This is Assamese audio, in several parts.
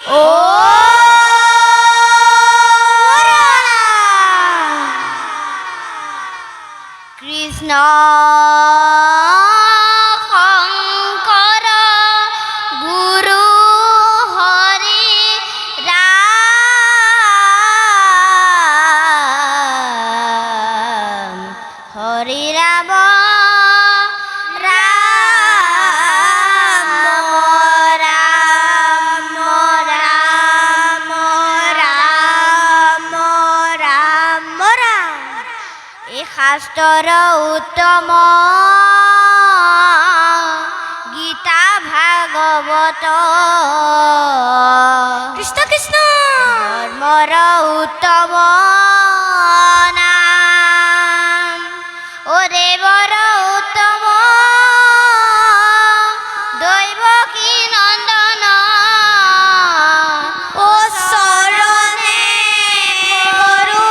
ও কৃষ্ণ শংকৰ গুৰু হৰি ৰাম হৰি ৰাম শাস্ত্ৰৰ উত্তম গীতা ভাগৱত কৃষ্ণ কৃষ্ণ ধৰ্মৰ উত্তম নাম ও দেৱৰ উত্তম দৈৱকী নন্দন ও চৰণে গুৰু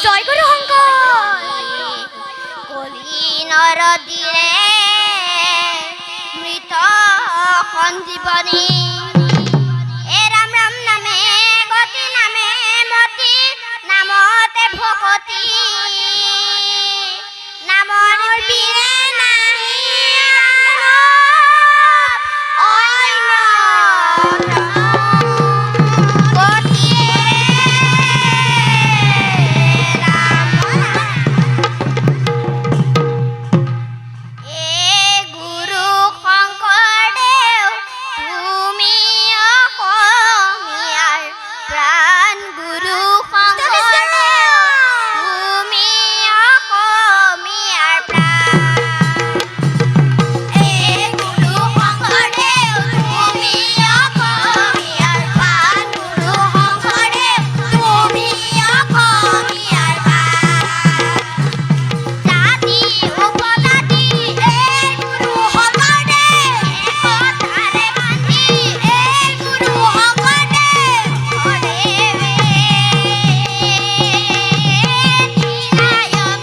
জয় গুৰু শংকৰ কলি নৰদিৰে মৃত সঞ্জীৱনী এ ৰাম ৰাম নামে গতি নামে মতি নামতে ভকতি নামৰ বিনে নাহি অন্য গতিয়ে ৰাম এ গুৰু শংকৰদেৱ তুমি অসমীয়াৰ প্ৰাণ গুৰু শংকৰদেৱ তুমি অসমীয়াৰ প্ৰাণ এ গুৰু শংকৰদেৱ তুমি অসমীয়াৰ প্ৰাণ গুৰু শংকৰদেৱ তুমি অসমীয়াৰ প্ৰাণ জাতি উপজাতি এই গুৰু শংকৰদেৱ একতাৰে বান্ধি এই গুৰু শংকৰদেৱ শংকৰদেৱে নীলায়ন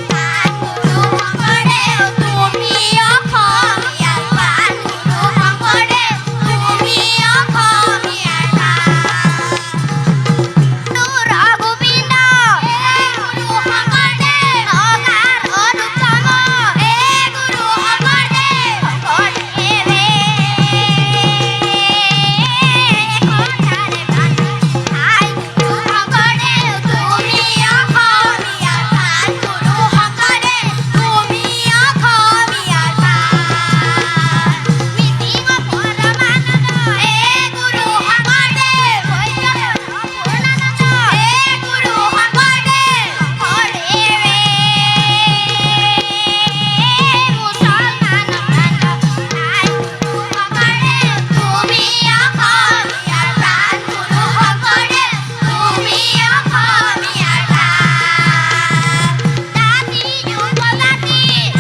প্ৰাণ গুৰু শংকৰদেৱ তুমি অসমীয়াৰ প্ৰাণ গুৰু শংকৰদেৱ তুমি অসমীয়াৰ প্ৰাণ ৰঘুবীন্দ এই গুৰু শংকৰদেৱ নগাৰ অনুপম এই গুৰু শংকৰদেৱ শংকৰদেৱে একতাৰে বান্ধি আই গুৰু শংকৰদেৱ তুমি অসমীয়াৰ প্ৰাণ গুৰু শংকৰদেৱ তুমি অসমীয়াৰ প্ৰাণ মিটিং পৰমানন্দ এই গুৰু শংকৰদেৱ বৈদ্যনাথ পূৰ্ণানন্দ এই গুৰু শংকৰদেৱ শংকৰদেৱে মুছলমান প্ৰান্ত আই গুৰু শংকৰদেৱ তুমি অসমীয়াৰ প্ৰাণ গুৰু শংকৰদেৱ তুমি অসমীয়াৰ প্ৰাণ জাতি উপজাতি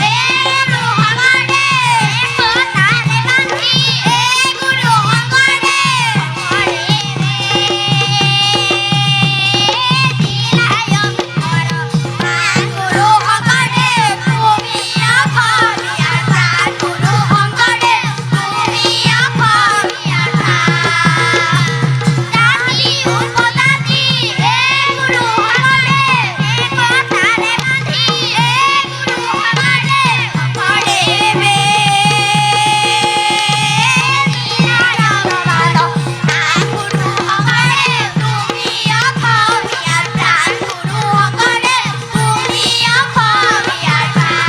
এই গুৰু শংকৰদেৱ একতাৰে বান্ধি এই গুৰু শংকৰদেৱ শংকৰদেৱে নীলায়ন প্ৰাণ গুৰু শংকৰদেৱ তুমি অসমীয়াৰ প্ৰাণ গুৰু শংকৰদেৱ তুমি অসমীয়াৰ প্ৰাণ জাতি উপজাতি এই গুৰু শংকৰদেৱ একতাৰে বান্ধি এই গুৰু শংকৰদেৱ শংকৰদেৱে নীলায়ন প্ৰাণ গুৰু শংকৰদেৱ তুমি অসমীয়াৰ প্ৰাণ গুৰু শংকৰদেৱ তুমি অসমীয়াৰ প্ৰাণ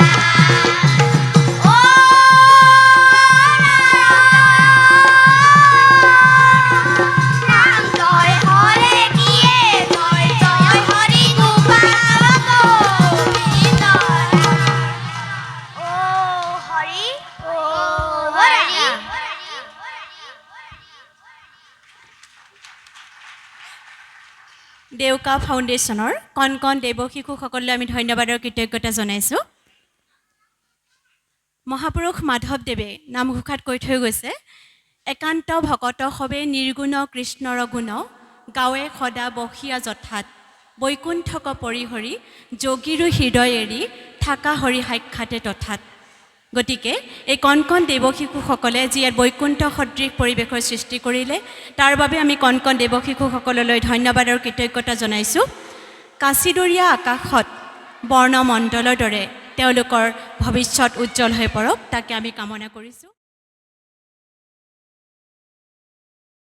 নাম জয় হৰে কিয়ে জয় জয় হৰি গোপাল গোবিন্দ হৰি হৰি দেউকা ফাউণ্ডেশ্যনৰ কণ কণ দেৱশিশুসকললৈ আমি ধন্যবাদৰ কৃতজ্ঞতা জনাইছোঁ। মহাপুৰুষ মাধৱদেৱে নামঘোষাত কৈ থৈ গৈছে, একান্ত ভকত সবে নিৰ্গুণ কৃষ্ণৰ গুণ গাৱে সদা বসিয়া যথাত বৈকুণ্ঠক পৰিহৰি যোগীৰো হৃদয় এৰি থাকা হৰি সাক্ষাতে তথাত। গতিকে এই কণ কণ দেৱশিশুসকলে যি ইয়াত বৈকুণ্ঠ সদৃশ পৰিৱেশৰ সৃষ্টি কৰিলে তাৰ বাবে আমি কণ কণ দেৱশিশুসকললৈ ধন্যবাদৰ কৃতজ্ঞতা জনাইছোঁ। কাঁচিডৰীয়া আকাশত বৰ্ণমণ্ডলৰ দৰে তেওঁলোকৰ ভৱিষ্যত উজ্জ্বল হৈ পৰক তাকে আমি কামনা কৰিছোঁ।